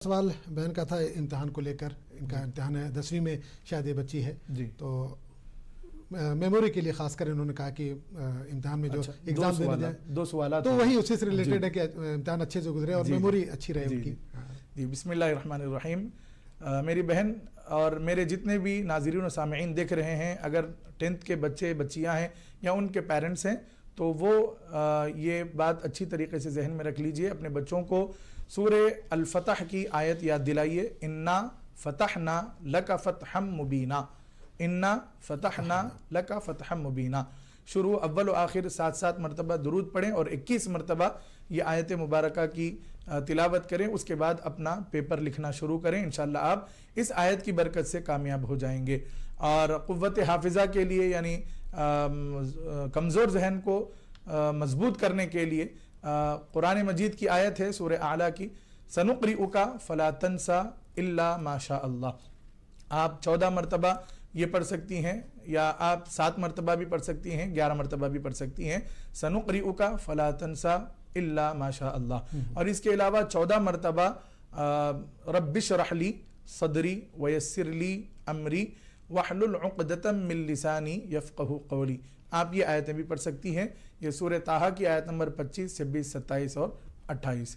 سوال بہن کا تھا امتحان کو لے کر. ان کا امتحان ہے 10ویں میں شاید یہ بچی ہے جی. تو میموری کے لیے خاص کر انہوں نے کہا کہ امتحان میں جو ایگزام دینے جائے دو سوالات تو وہی اسی سے ریلیٹڈ ہے کہ امتحان اچھے سے گزرے اور میموری اچھی رہے ان کی. جی بسم اللہ الرحمن الرحیم. میری بہن اور میرے جتنے بھی ناظرین و سامعین دیکھ رہے ہیں اگر 10th کے بچے بچیاں ہیں یا ان کے پیرنٹس ہیں تو وہ یہ بات اچھی طریقے سے ذہن میں رکھ لیجئے. اپنے بچوں کو سورہ الفتح کی آیت یاد دلائیے. انا فتحنا لک فتحا مبینا. انا فتحنا لک فتحا مبینا. شروع اول و آخر 7 مرتبہ درود پڑھیں اور 21 مرتبہ یہ آیت مبارکہ کی تلاوت کریں. اس کے بعد اپنا پیپر لکھنا شروع کریں. انشاءاللہ آپ اس آیت کی برکت سے کامیاب ہو جائیں گے. اور قوت حافظہ کے لیے یعنی کمزور ذہن کو مضبوط کرنے کے لیے قرآن مجید کی آیت ہے سورہ اعلیٰ کی سنقرئک فلا تنسى الا ما شاء اللہ. آپ 14 مرتبہ یہ پڑھ سکتی ہیں یا آپ 7 مرتبہ بھی پڑھ سکتی ہیں, 11 مرتبہ بھی پڑھ سکتی ہیں. سنقرئک فلا تنسى الا ما شاء اللہ. اور اس کے علاوہ 14 مرتبہ رب اشرح لی صدری ویسر لی امری واحلل عقدۃ من لسانی یفقہوا قولی. آپ یہ آیتیں بھی پڑھ سکتی ہیں. یہ سورہ طٰہٰ کی آیت نمبر 25, 26, 27 اور 28.